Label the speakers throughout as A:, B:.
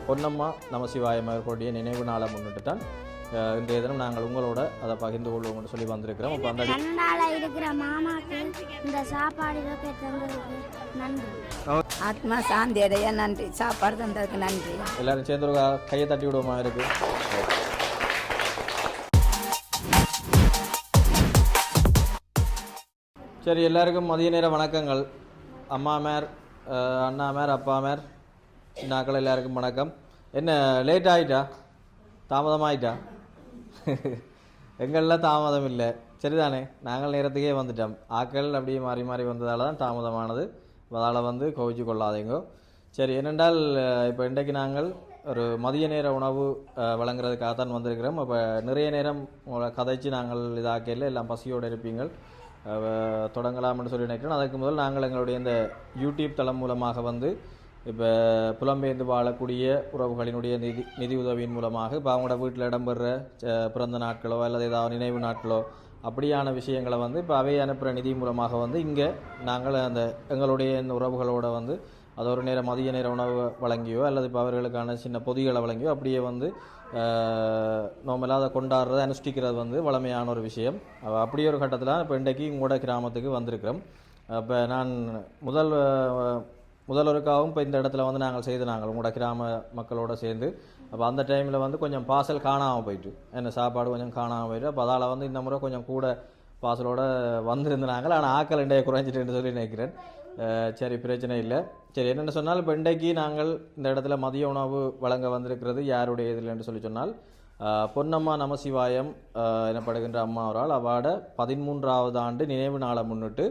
A: பொன்னம்மா நமசிவாயம் அவர்களுடைய நினைவு நாளை முன்னிட்டு தான் இன்றைய தினம் நாங்கள் உங்களோட அதை பகிர்ந்து கொள்வோம்னு சொல்லி வந்திருக்கிறோம். அப்போ அந்த
B: கண்ணால் இருக்கிற மாமாக்கு இந்த சாப்பாடு தந்ததுக்கு நன்றி,
C: ஆத்மா சாந்தி அடைய நன்றி, சாப்பாடு தந்ததுக்கு நன்றி.
A: எல்லாரும் சேர்ந்து ஒரு கையை தட்டி விடுவோமா இருக்கு. சரி, எல்லாருக்கும் மதிய நேர வணக்கங்கள். அம்மாமார், அண்ணாமார், அப்பாமார், சின்னாக்கள் எல்லாருக்கும் வணக்கம். என்ன லேட் ஆகிட்டா, தாமதமாயிட்டா? எங்களில் தாமதம் இல்லை, சரிதானே? நாங்கள் நேரத்துக்கே வந்துட்டோம். ஆக்கள் அப்படியே மாறி மாறி வந்ததால் தான் தாமதமானது. அதால் வந்து கவிச்சு கொள்ளாதீங்க. சரி, என்னென்றால் இப்போ இன்றைக்கு நாங்கள் ஒரு மதிய நேர உணவு வழங்குறதுக்காகத்தான் வந்திருக்கிறோம். இப்போ நிறைய நேரம் கதைச்சு நாங்கள் இதாக்கையில் எல்லாம் பசியோடு இருப்பீங்கள், தொடங்கலாம்னு சொல்லி நினைக்கிறோம். அதுக்கு முதல் நாங்கள் எங்களுடைய இந்த யூடியூப் தளம் மூலமாக வந்து இப்போ புலம்பெயர்ந்து வாழக்கூடிய உறவுகளினுடைய நிதி உதவியின் மூலமாக இப்போ அவங்களோட வீட்டில் இடம்பெற பிறந்த நாட்களோ அல்லது ஏதாவது நினைவு நாட்களோ அப்படியான விஷயங்களை வந்து இப்போ அவை அனுப்புகிற நிதி மூலமாக வந்து இங்கே நாங்கள் அந்த எங்களுடைய இந்த உறவுகளோட வந்து அது ஒரு நேரம் மதிய நேர உணவு வழங்கியோ அல்லது இப்போ அவர்களுக்கான சின்ன பொதிகளை வழங்கியோ அப்படியே வந்து நார்மலாக அதை கொண்டாடுறது அனுஷ்டிக்கிறது வந்து வளமையான ஒரு விஷயம். அப்படி ஒரு கட்டத்தில் இப்போ இன்றைக்கு உங்களோட கிராமத்துக்கு வந்திருக்கிறோம். இப்போ நான் முதல்வருக்காகவும் இப்போ இந்த இடத்துல வந்து நாங்கள் உங்களோட கிராம மக்களோடு சேர்ந்து அப்போ அந்த டைமில் வந்து கொஞ்சம் பார்சல் காணாமல் போயிட்டு, என்ன சாப்பாடு கொஞ்சம் காணாமல் போயிட்டு, அப்போ அதால் வந்து இந்த முறை கொஞ்சம் கூட பார்சலோடு வந்திருந்தாங்க. ஆனால் ஆக்கள் இன்றைய குறைஞ்சிட்டுன்னு சொல்லி நினைக்கிறேன். சரி, பிரச்சனை இல்லை. சரி, என்னென்னு சொன்னால் இப்போ இன்றைக்கு நாங்கள் இந்த இடத்துல மதிய உணவு வழங்க வந்திருக்கிறது யாருடைய இதில் என்று சொல்லி சொன்னால் பொன்னம்மா நமசிவாயம் எனப்படுகின்ற அம்மா அவரால் அவாட 13வது ஆண்டு நினைவு நாளை முன்னிட்டு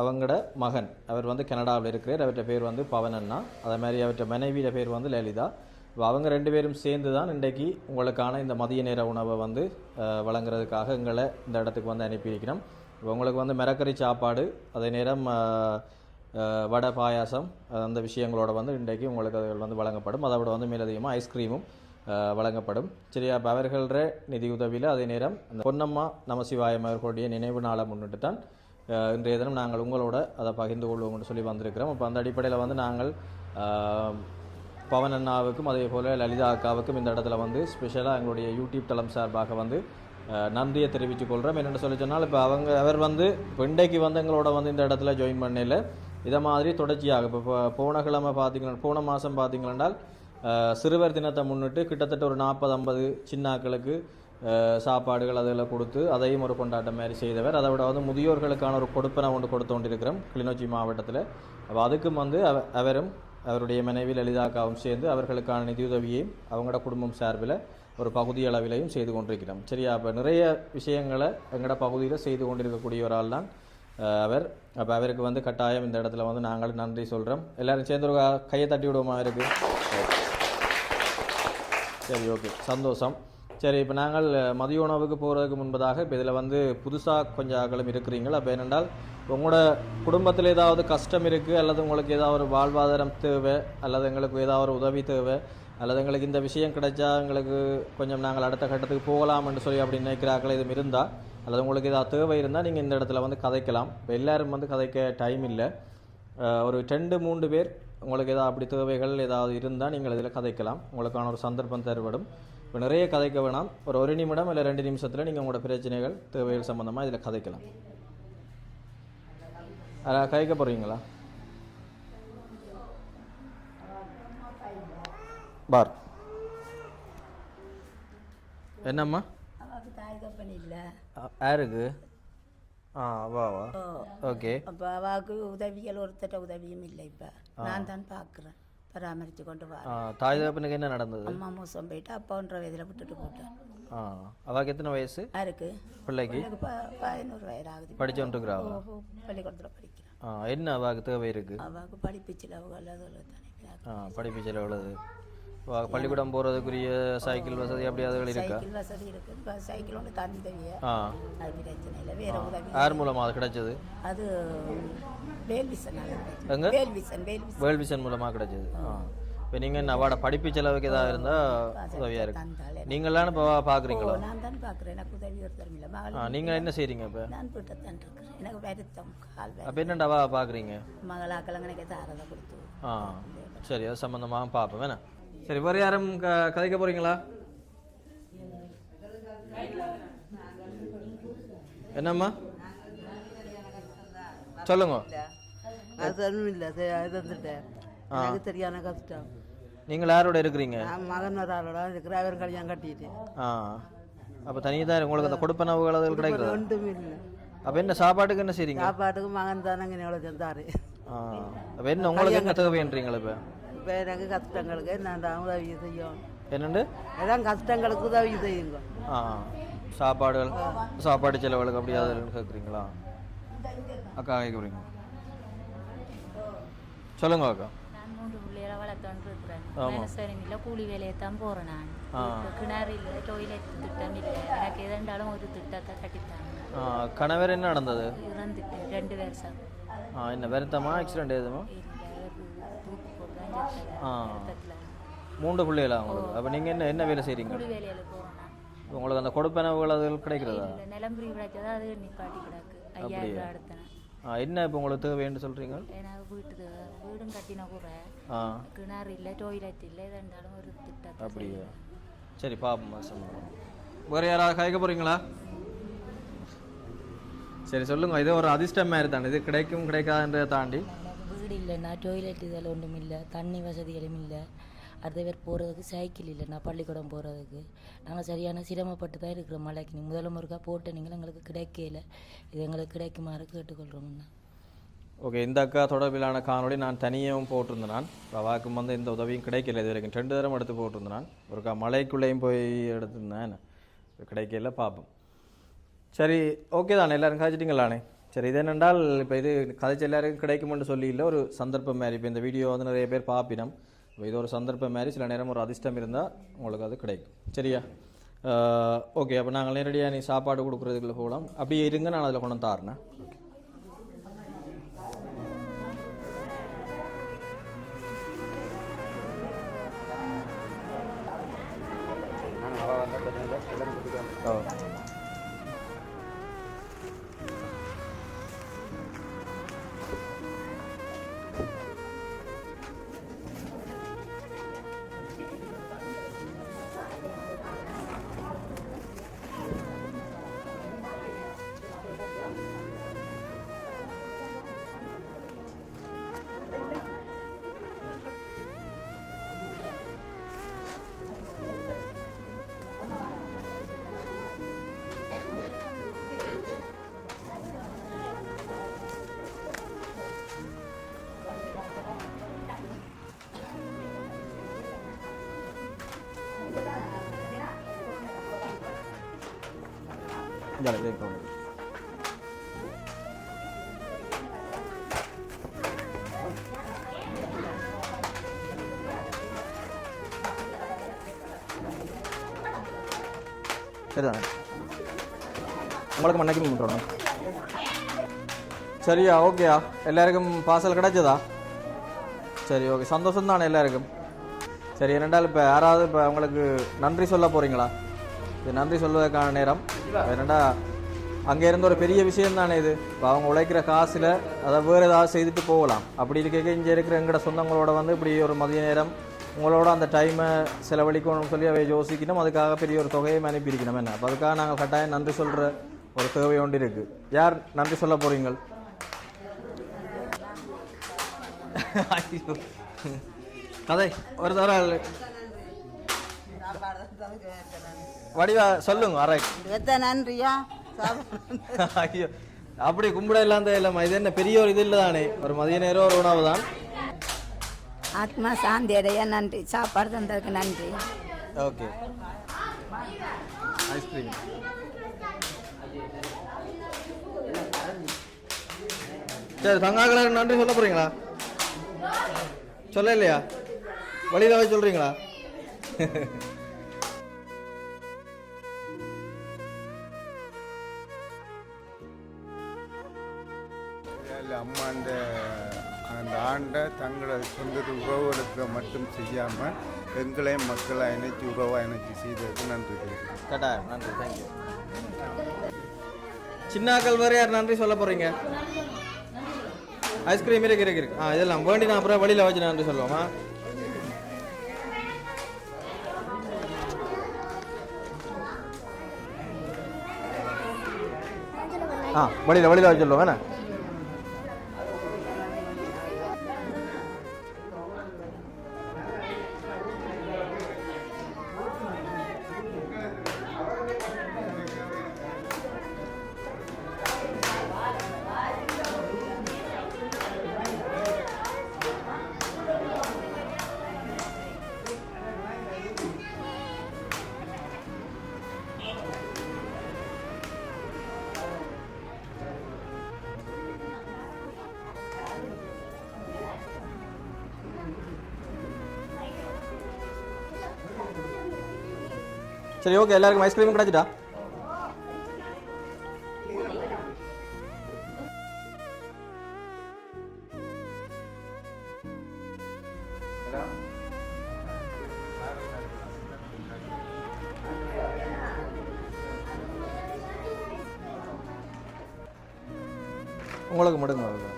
A: அவங்களோட மகன் அவர் வந்து கனடாவில் இருக்கிறார். அவர்கிட்ட பேர் வந்து பவன் அண்ணா, அதே மாதிரி அவர்கிட்ட மனைவியோட பேர் வந்து லலிதா. அவங்க 2 பேரும் சேர்ந்து தான் இன்றைக்கு உங்களுக்கான இந்த மதிய நேர உணவை வந்து வழங்குறதுக்காக எங்களை இந்த இடத்துக்கு வந்து அனுப்பியிருக்கிறோம். உங்களுக்கு வந்து மிரக்கறி சாப்பாடு, அதே நேரம் வடை, பாயாசம், அந்த விஷயங்களோட வந்து இன்றைக்கு உங்களுக்கு அது வந்து வழங்கப்படும். அதை விட வந்து மேலதிகமாக ஐஸ்கிரீமும் வழங்கப்படும். சரியா? இப்போ அவர்கள நிதி உதவியில் அதே நேரம் அந்த பொன்னம்மா நமசிவாயம் அவர்களுடைய நினைவு நாளை முன்னிட்டு தான் இன்றைய தினம் நாங்கள் உங்களோட அதை பகிர்ந்து கொள்வோம்னு சொல்லி வந்திருக்கிறோம். இப்போ அந்த அடிப்படையில் வந்து நாங்கள் பவன் அண்ணாவுக்கும் அதே போல் லலிதா அக்காவுக்கும் இந்த இடத்துல வந்து ஸ்பெஷலாக எங்களுடைய யூடியூப் தளம் சார்பாக வந்து நன்றியை தெரிவித்துக் கொள்கிறோம். என்னென்னு சொல்லி சொன்னால் இப்போ அவர் வந்து இப்போ இன்றைக்கு வந்து எங்களோட வந்து இந்த இடத்துல ஜாயின் பண்ணல இதை மாதிரி தொடர்ச்சியாக இப்போ போன கிழமை பார்த்தீங்கன்னா, போன மாதம் பார்த்தீங்கன்னால் சிறுவர் தினத்தை முன்னிட்டு கிட்டத்தட்ட ஒரு 40-50 சின்னாக்களுக்கு சாப்பாடுகள் அதில் கொடுத்து அதையும் ஒரு கொண்டாட்டம் மாதிரி செய்தவர். அதை விட வந்து முதியோர்களுக்கான ஒரு கொடுப்பனை ஒன்று கொடுத்து கொண்டிருக்கிறோம் கிளிநொச்சி மாவட்டத்தில். அப்போ அதுக்கும் வந்து அவரும் அவருடைய மனைவி லலிதாக்காவும் சேர்ந்து அவர்களுக்கான நிதியுதவியையும் அவங்களோட குடும்பம் சார்பில் ஒரு பகுதி அளவிலையும் செய்து கொண்டிருக்கிறோம். சரியா? அப்போ நிறைய விஷயங்களை எங்களோட பகுதியில் செய்து கொண்டிருக்கக்கூடிய ஒரு ஆள் தான் அவர். அப்போ அவருக்கு வந்து கட்டாயம் இந்த இடத்துல வந்து நாங்கள் நன்றி சொல்கிறோம். எல்லோரும் சேர்ந்து ஒரு கையை தட்டி விடுவோமா இருக்குது? சரி, ஓகே, சந்தோஷம். சரி, இப்போ நாங்கள் மதிய உணவுக்கு போகிறதுக்கு முன்பதாக இப்போ இதில் வந்து புதுசாக கொஞ்சம் ஆக்களும் இருக்கிறீங்களா? அப்போ என்னென்றால் உங்களோட குடும்பத்தில் ஏதாவது கஷ்டம் இருக்குது அல்லது உங்களுக்கு ஏதாவது ஒரு வாழ்வாதாரம் தேவை அல்லது எங்களுக்கு ஏதாவது ஒரு உதவி தேவை அல்லது எங்களுக்கு இந்த விஷயம் கிடைச்சா எங்களுக்கு கொஞ்சம் நாங்கள் அடுத்த கட்டத்துக்கு போகலாம்னு சொல்லி அப்படி நினைக்கிறாக்கள் எதுவும் இருந்தால் அல்லது உங்களுக்கு ஏதாவது தேவை இருந்தால் நீங்கள் இந்த இடத்துல வந்து கதைக்கலாம். இப்போ எல்லோரும் வந்து கதைக்க டைம் இல்லை. ஒரு 2-3 பேர் உங்களுக்கு ஏதாவது அப்படி தேவைகள் ஏதாவது இருந்தால் நீங்கள் இதில் கதைக்கலாம். உங்களுக்கான ஒரு சந்தர்ப்பம் தருவடும். இப்போ நிறைய கதைக்க வேணாம், ஒரு 1 நிமிடம் இல்லை 2 நிமிஷத்தில் நீங்கள் உங்களோட பிரச்சனைகள் தேவைகள் சம்மந்தமாக இதில் கதைக்கலாம். கதைக்க போகிறீங்களா? பார் என்னம்மா யாருக்கு? வா ஓகே.
C: அப்போ அவாவுக்கு உதவிகள் ஒருத்தட்ட உதவியும் இல்லை. இப்போ நான் தான் பார்க்குறேன், பராமரித்து கொண்டு வரேன்.
A: தாய் தகப்பனுக்கு என்ன நடந்தது?
C: அம்மா மோசம் போயிட்டு அப்பான்ற வயதில் விட்டுட்டு போட்டேன்.
A: அவாக்கு எத்தனை வயசு
C: யாருக்கு?
A: பிள்ளைக்கு
C: 11 வயது ஆகுது.
A: படிச்சுருக்குறா?
C: பள்ளிக்கூடத்தில் படிக்கிறேன்.
A: என்ன அவாக்கு தேவை இருக்குது?
C: அவாவுக்கு படிப்பு செலவு அல்லது
A: படிப்பு செலவு உள்ளது. பள்ளிக்கூடம் போகிறதுக்குரிய சைக்கிள் வசதி அப்படி அதுகள் இருக்கா?
C: சைக்கிள் வசதி இருக்குது. சைக்கிள் ஒன்று தந்தி தவியா, அது பிரச்சனை இல்லை. வேறு உதவி
A: யார் மூலமாக அது கிடைச்சது?
C: அது வேல்விசன்
A: மூலமாக கிடைச்சது. இப்போ நீங்கள் என்ன அவாட படிப்பு செலவுக்கு ஏதாவது இருந்தால் உதவியாக இருக்கு. நீங்களாம் இப்போ பார்க்குறீங்களா?
C: நான் தான் பார்க்குறேன், எனக்கு உதவி ஒருத்தரும் இல்லை. மகள்
A: நீங்கள் என்ன செய்கிறீங்க இப்போ?
C: நான் வீட்டைத்தான் இருக்கிறேன், எனக்கு வருத்தம் கால்
A: அப்போ என்னண்டாவா பார்க்குறீங்க?
C: மகளாக்கெல்லாம் எனக்கு தாரதை கொடுத்து.
A: சரி, அது சம்மந்தமாக பார்ப்போம் வேணா. சரி, வேறு யாரும் கதைக்க போகிறீங்களா? என்னம்மா சொல்லுங்க.
D: கஷ்டம் இல்லை, வந்துட்டேன். எனக்கு சரியான கஷ்டம்.
A: நீங்கள் யாரோட இருக்கிறீங்க?
D: நான் மகன் ஒரு ஆளோட இருக்கிற, அவர் கல்யாணம் கட்டிட்டு.
A: அப்போ தனியாக தான் உங்களுக்கு அந்த கொடுப்பனவுகள் அது கிடைக்கிறது?
D: ஒன்றும் இல்லை.
A: அப்போ என்ன சாப்பாட்டுக்கு என்ன செய்றீங்க?
D: சாப்பாட்டுக்கு மகன் தானே எவ்வளோ செஞ்சாரு.
A: அப்போ என்ன உங்களுக்கு என்ன தேவைன்றீங்களா? இப்போ
D: இப்போ எனக்கு கஷ்டங்களுக்கு நான் தான் உதவி செய்யும்.
A: என்னண்டு
D: எல்லாம் கஷ்டங்களுக்கு உதவி செய்யுங்க.
A: சாப்பாடு செலவுகளுக்கு அப்படி அதில் கேட்குறீங்களா? அக்கா கேட்குறீங்க, சொல்லுங்க அக்கா.
E: நான் 3 பிள்ளைகளை வளர்த்தோன்னு இருக்கிறேன். சரி இல்லை, கூலி வேலையை தான் போகிறேன். நான் கிணறு இல்லை, டொய்லெட் திட்டம் இல்லை, எனக்கு எதாண்டாலும் ஒரு திட்டத்தை கட்டித்தாங்க.
A: கணவர் என்ன நடந்தது?
E: இறந்துட்டு 2 வருஷம்.
A: என்ன வருத்தமா, ஆக்சிடென்ட் எதுவும்?
E: இல்லை, தூக்கு போட்டு தான் செத்தாங்க.
A: 3 பிள்ளைகளா உங்களுக்கு? அப்போ நீங்கள் என்ன வேலை செய்கிறீங்க?
E: கூலி வேலையில் போகிறேன்.
A: உங்களுக்கு அந்த கொடுப்பனவுகள் அது கிடைக்கிறதா?
E: இல்லை, நிலம்புரி விளைச்சதா அது நிப்பாட்டி கிடக்கு. 5000 ரூபா எடுத்தேன்.
A: என்ன இப்போ உங்களுக்கு தேவைன்னு சொல்கிறீங்க?
E: எனக்கு வீடும் கட்டின கூட கிணறு இல்லை, டொய்லெட் இல்லை, எதாண்டாலும் ஒரு திட்டம்.
A: அப்படியா? சரி, பாப்போம்மா. சொல்லுங்கள். வேறு யாராவது கேட்க போகிறீங்களா? சரி, சொல்லுங்கள். இது ஒரு அதிர்ஷ்டம் மாதிரி தானே, இது கிடைக்கும் கிடைக்காதுன்றதை தாண்டி.
E: வீடு இல்லைன்னா டொய்லெட் இதெல்லாம் ஒன்றும் இல்லை, தண்ணி வசதிகளும் இல்லை. அடுத்த பேர் போகிறதுக்கு சைக்கிள் இல்லைண்ணா, பள்ளிக்கூடம் போகிறதுக்கு நாங்கள் சரியான சிரமப்பட்டு தான் இருக்கிறோம். மழைக்கு முதல்ல முருகா போட்ட நீங்கள் எங்களுக்கு கிடைக்கல, இது எங்களுக்கு கிடைக்குமாறு கேட்டுக்கொள்கிறோம்ண்ணா.
A: ஓகே, இந்த அக்கா தொடர்பிலான காணொலி நான் தனியாகவும் போட்டிருந்தேன். நான் அவாக்கும் வந்து எந்த உதவியும் கிடைக்கல இது வரைக்கும். 2 தடவை எடுத்து போட்டிருந்தேன். ஒருக்கா மலைக்குள்ளேயும் போய் எடுத்திருந்தேன், கிடைக்கல. பார்ப்போம். சரி, ஓகே தானே, எல்லோரும் காய்ச்சிட்டிங்களானே? சரி, இது என்னென்றால் இப்போ இது கதைச்சு எல்லாருக்கும் கிடைக்குமென்று சொல்லி இல்லை, ஒரு சந்தர்ப்பம் மாதிரி. இப்போ இந்த வீடியோ வந்து நிறைய பேர் பார்ப்பினோம். இப்போ இது ஒரு சந்தர்ப்பம் மாதிரி, சில நேரம் ஒரு அதிர்ஷ்டம் இருந்தால் உங்களுக்கு அது கிடைக்கும். சரியா? ஓகே, அப்போ நாங்கள் நேரடியாக நீ சாப்பாடு கொடுக்குறதுக்குள்ள போகலாம். அப்படியே இருங்க, நான் அதில் கொண்டு தாருனேன். சரிதானே? உங்களுக்கு மண்ணைக்கு மீன். சரியா? ஓகேயா? எல்லாருக்கும் பார்சல் கிடைச்சதா? சரி, ஓகே, சந்தோஷம் தானே எல்லாருக்கும்? சரி, என்னென்றால் இப்போ யாராவது இப்போ உங்களுக்கு நன்றி சொல்ல போகிறீங்களா? இது நன்றி சொல்வதற்கான நேரம். என்னென்னா அங்கே இருந்த ஒரு பெரிய விஷயம் தானே இது. இப்போ அவங்க உழைக்கிற காசில் அதை வேறு ஏதாவது செய்துட்டு போகலாம். அப்படி இருக்க இங்கே இருக்கிற எங்களோட சொந்தங்களோட வந்து இப்படி ஒரு மதிய நேரம் உங்களோட அந்த டைமை செலவழிக்கணும்னு சொல்லி அவை யோசிக்கணும். அதுக்காக பெரிய ஒரு தொகையை அனுப்பியிருக்கணும். என்ன அப்போ அதுக்காக நாங்கள் கட்டாயம் நன்றி சொல்கிற ஒரு தேவை ஒன்று இருக்குது. யார் நன்றி சொல்ல போகிறீங்க? கதை ஒரு தடவை வடிவா சொல்லுங்க. அரை
D: நன்றியா?
A: ஐயோ, அப்படி கும்பிட இல்லாத இல்லைம்மா. இது என்ன பெரிய ஒரு இது இல்லை தானே, ஒரு மதிய நேரம் ஒரு உணவு தான்.
C: ஆத்மா சாந்தி அடைய நன்றி, சாப்பாடு தந்ததுக்கு நன்றி.
A: Okay, ice cream. சரி, தங்காக்களுக்கு நன்றி சொல்ல போறீங்களா? சொல்ல இல்லையா? வழியில போய் சொல்றீங்களா?
F: அம்மா அந்த அந்த ஆண்டை தங்களது சொந்த உறவுகளுக்கு மட்டும் செய்யாமல் எங்களையும் மக்களை இணைச்சி உறவாக இணைச்சி செய்ததுக்கு நன்றி தெரிவிக்கிறேன்.
A: கட்டாயம் நன்றி, தேங்க்யூ. சின்னாக்கள் வேறு யார் நன்றி சொல்ல போகிறீங்க? ஐஸ்கிரீம் இருக்கு. இதெல்லாம் வேண்டி நான் அப்புறம் வழியில் வச்சு நன்றி சொல்லுவோமா? வழியில் வச்சு சொல்லுவோம் வேணா. சரி, ஓகே, எல்லாருக்கும் ஐஸ்கிரீம் கிடச்சிட்டா? உங்களுக்கு மட்டும் வருது.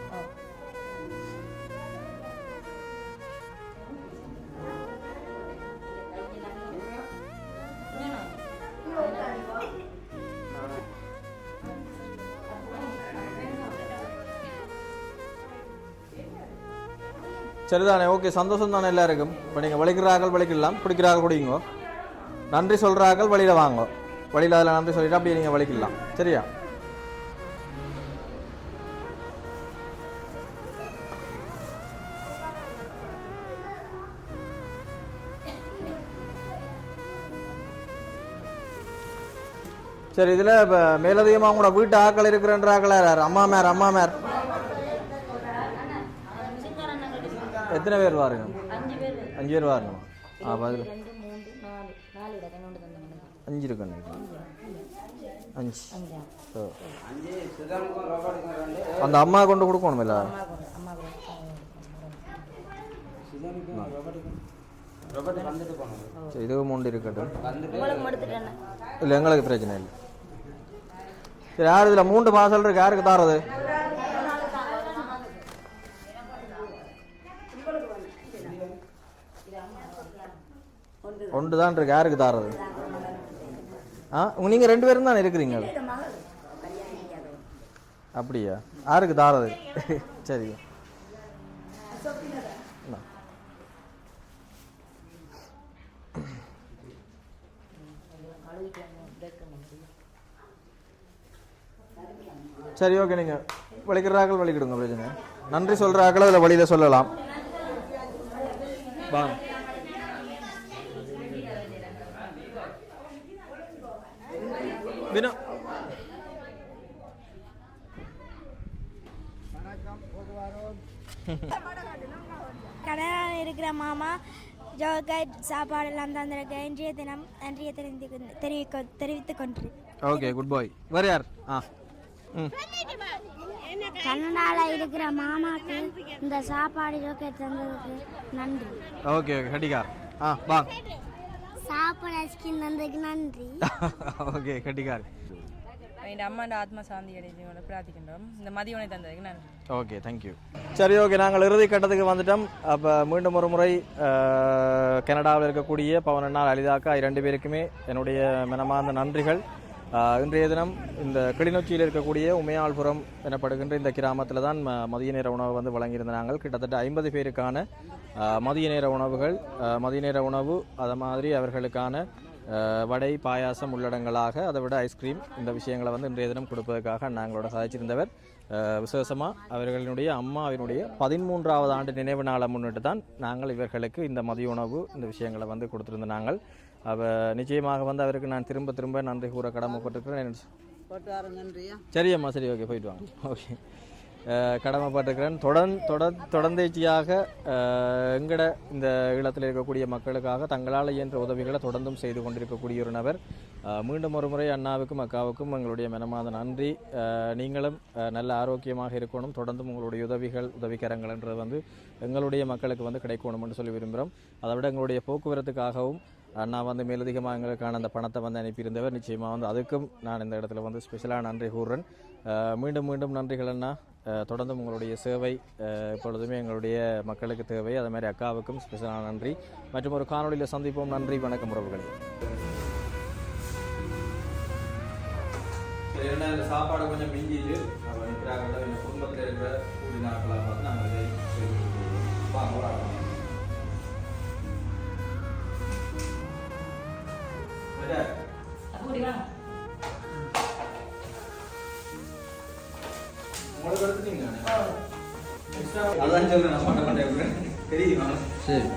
A: சரிதானே, ஓகே, சந்தோஷம் தானே எல்லாருக்கும். இப்போ நீங்கள் வலிக்கிறார்கள் வலிக்கலாம், குடிக்கிறார்கள் குடிங்க, நன்றி சொல்கிறார்கள் வழியில் வாங்க, வழியில் அதில் நன்றி சொல்லிட்டு அப்படியே நீங்கள் வலிக்கலாம். சரியா? சரி, இதில் இப்போ மேலதிகமாக உங்களோட வீட்டு ஆக்கள் இருக்கிறன்றாக்களா? அம்மா மேர் எத்தனை பேர் வாருங்க? 5 பேர் வாரணுமா? பதில் 5 இருக்கு. 5 அந்த அம்மா கொண்டு கொடுக்கணும் இல்லை? சரி, இதுவும் 3 இருக்கட்டும். இல்லை, எங்களுக்கு பிரச்சனை இல்லை. சரி, யார் இதில் 3 பார்சல் இருக்கு, யாருக்கு தாரது? ஒன்று தான் இருக்கு, யாருக்கு தாரது? நீங்கள் 2 பேரும் தானே இருக்கிறீங்க. அப்படியா? யாருக்கு தாரது? சரி, சரி, ஓகே, நீங்கள் வலிக்கிறார்கள் வலிக்கிடுங்க, பிரச்சனை. நன்றி சொல்கிறாக்கள் அதில் வழியில் சொல்லலாம். வாங்க.
B: கனடாவில் இருக்கிற மாமா ஜோகைட் சாப்பாடு எல்லாம் தந்திருக்க இன்றைய தினம் நன்றியை தெரிவித்துக் கொண்டு.
A: ஓகே, குட் பாய். வேறு யார்?
B: கனடாவில் இருக்கிற மாமாக்கு இந்த சாப்பாடு ஜோகைட் தந்ததுக்கு நன்றி.
A: ஓகே, கட்டிக்கார். வாங்க.
B: சாப்பாடு ஐஸ்கிரீம் தந்ததுக்கு நன்றி.
A: ஓகே, கட்டிக்கார்.
G: என் அம்மாண்ட ஆத்மா சாந்தி அடைஞ்சவங்களை பிரார்த்திக்கின்றோம். இந்த மதியனை தந்ததுக்கு நன்றி.
A: Okay, thank you. சரி, ஓகே, நாங்கள் இறுதி கட்டத்துக்கு வந்துட்டோம். அப்போ மீண்டும் ஒரு முறை கனடாவில் இருக்கக்கூடிய பவனண்ணா லலிதாக்கா 2 பேருக்குமே என்னுடைய மனமார்ந்த நன்றிகள். இன்றைய தினம் இந்த கிளிநொச்சியில் இருக்கக்கூடிய உமையாள்புரம் எனப்படுகின்ற இந்த கிராமத்தில் தான் மதிய நேர உணவு வந்து வழங்கியிருந்த நாங்கள் கிட்டத்தட்ட 50 பேருக்கான மதிய நேர உணவுகள், மதிய நேர உணவு, அதை மாதிரி அவர்களுக்கான வடை, பாயாசம் உள்ளடங்களாக, அதை விட ஐஸ்கிரீம், இந்த விஷயங்களை வந்து இன்றைய தினம் கொடுப்பதற்காக நாங்களோட சாதிச்சிருந்தவர். விசேஷமாக அவர்களினுடைய அம்மாவினுடைய 13வது ஆண்டு நினைவு நாளை முன்னிட்டு தான் நாங்கள் இவர்களுக்கு இந்த மதிய உணவு, இந்த விஷயங்களை வந்து கொடுத்துருந்த நாங்கள். நிச்சயமாக வந்து அவருக்கு நான் திரும்ப நன்றி கூற கடமைப்பட்டிருக்கிறேன். சரி அம்மா, சரி, ஓகே, போயிட்டு வாங்க. ஓகே, கடமைப்பட்டிருக்கிறேன். தொடர்ந்தேச்சியாக எங்கட இந்த ஈழத்தில் இருக்கக்கூடிய மக்களுக்காக தங்களால் இயன்ற உதவிகளை தொடர்ந்தும் செய்து கொண்டிருக்கக்கூடிய ஒரு நபர். மீண்டும் ஒரு முறை அண்ணாவுக்கும் அக்காவுக்கும் எங்களுடைய மனமார்ந்த நன்றி. நீங்களும் நல்ல ஆரோக்கியமாக இருக்கணும். தொடர்ந்து உங்களுடைய உதவிக்கரங்கள்ன்றது வந்து எங்களுடைய மக்களுக்கு வந்து கிடைக்கணும்னு சொல்லி விரும்புகிறோம். அதை விட எங்களுடைய போக்குவரத்துக்காகவும் அண்ணா வந்து மேலதிகமாக எங்களுக்கான அந்த பணத்தை வந்து அனுப்பியிருந்தவர். நிச்சயமாக வந்து அதுக்கும் நான் இந்த இடத்துல வந்து ஸ்பெஷலாக நன்றி கூறுறேன். மீண்டும் மீண்டும் நன்றிகள் அண்ணா. தொடர்ந்து உங்களுடைய சேவை எப்பொழுதுமே எங்களுடைய மக்களுக்கு தேவை. அது மாதிரி அக்காவுக்கும் ஸ்பெஷலான நன்றி. மற்றும் ஒரு காணொலியில் சந்திப்போம். நன்றி, வணக்கம் உறவுகளே. இந்த சாப்பாடு கொஞ்சம் மிஞ்சிட்டு குடும்பத்தில் இருக்கிற கூடி நாட்களாக பார்த்து நாங்கள் உங்களுக்கு எடுத்துட்டீங்க. அதான் சொல்றேன், நான் பண்ண மாட்டேன் தெரியுமா? சரி.